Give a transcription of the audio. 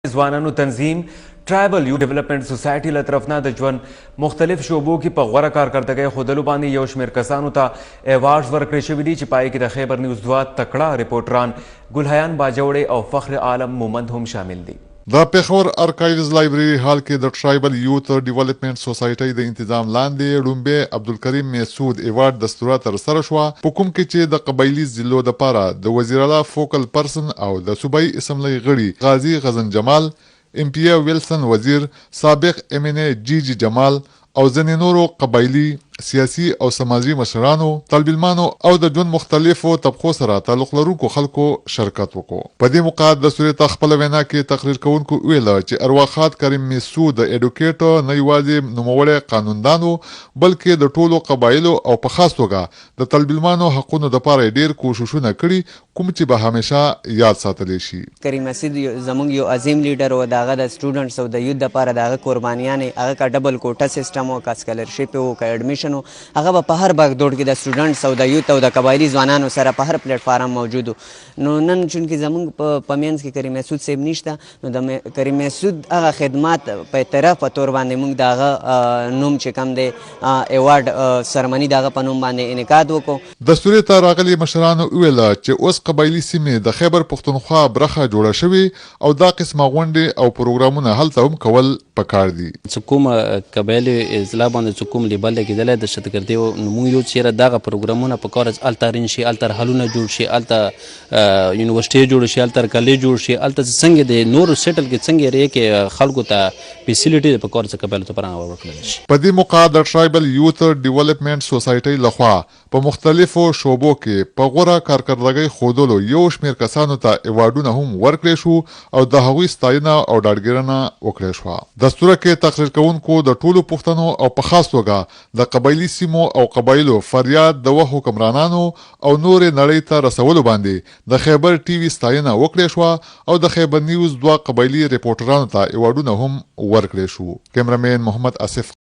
ځوانانو تنظیم ټرایبل یو ډیولپمنٹ سوسایټي له طرف نه د ژوند مختلف شعبو کې په غوره کارکردګۍ ښودلو باندې یو شمېر کسانو ته ایوارډز ورکړل شوي دي چې پای کې د خیبر نیوز 2 تکړه ریپورټران ګلحیان باجوړی او فخر عالم مومند هم شامل دي. د پیښور ارکایوز لایبرری هال کې د ټرایبل یوث ډیولپمنٹ سوسایټي د انتظام لاندې لومبه عبدالکریم میسود ایوارډ دستوره ترسره شوه په کوم کې چې د قبایلي ضلعو دپاره د وزیر اعلی فوکل پرسن او د صوبایي اسمبلی غړي غازي غزن جمال ام پی ویلسن وزیر سابق ام ان اے جی جمال او ځینې نورو قبایلي سیاسي او سماجي مشرانو طالبانو او د ژوند مختلفو طبقو سره تعلق لرونکو خلکو شرکت وکړو. په دې موقع د سوري ته خپل وینا کې تقریر کوونکو ویل چې ارواخات کریم میسود د ایډوکیټر نه یوازې نوموړی قانوندانو بلکې د ټولو قبایلو او په خاص توګه د طالبانو حقونو لپاره ډیر کوششونه کړي کوم چې به همیشه یاد ساتل شي. کریم میسود زموږ یو عظیم لیډر و، دغه د سټوډنټس او د یوث لپاره دغه قربانیانې هغه کا ډبل کوټه سیستم او کا سکالرشپ او کا ایډمیشن هغه په هر باغ دوړ کې د سټوډنټس او د یوث او د قبایلی ځوانانو سره په هر پلیټ فارم موجود نو نن چونکې زموږ په مینس کې کریم میسود صاحب نشته نو د کریم میسود هغه خدمات په اعتراف په تور باندې موږ دغه نوم چې کم دی ایوارډ سرمنی دغه په نوم باندې انعقاد وکړو. د سوري ته راغلي مشرانو ویل چې اوس قبایلی سیمې د خیبر پښتونخوا برخه جوړه شوې او دا قسمه غونډې او پروګرامونه هلته هم کول پکار دي. کوم قبایلی اضلاع باندې کوم لیبل کېدلی د شتګردي نو موږ یو چیرې دغه پروګرامونه په کار الته رین شي، الته حلونه جوړ شي، الته یونیورسيټي جوړ شي، الته کالج جوړ شي، الته څنګه د نور سیټل کې څنګه ری کې خلکو ته فیسیلیټي په کار څخه قبایل ته پرانه ورکړل شي. په دې موقع د ټرایبل یوث ډیولپمنٹ سوسایټي لخوا په مختلفو شوبو کې په غوره کارکردګۍ ښودلو یو شمېر کسانو ته ایوارډونه هم ورکړل شو او د هغوی ستاینه او ډاډګیرنه وکړل شوه. دستوره کې تقریر کوونکو د ټولو پوښتنو او په خاص توګه د قبایلی سیمو او قبایلو فریاد د حکمرانانو او نورې نړۍ ته رسولو باندې د خیبر ټي وي ستاینه وکړې شوه او د خیبر نیوز 2 قبایلی ریپورټرانو ته ایوارډونه هم ورکړل شو. کیمرامین محمد اسف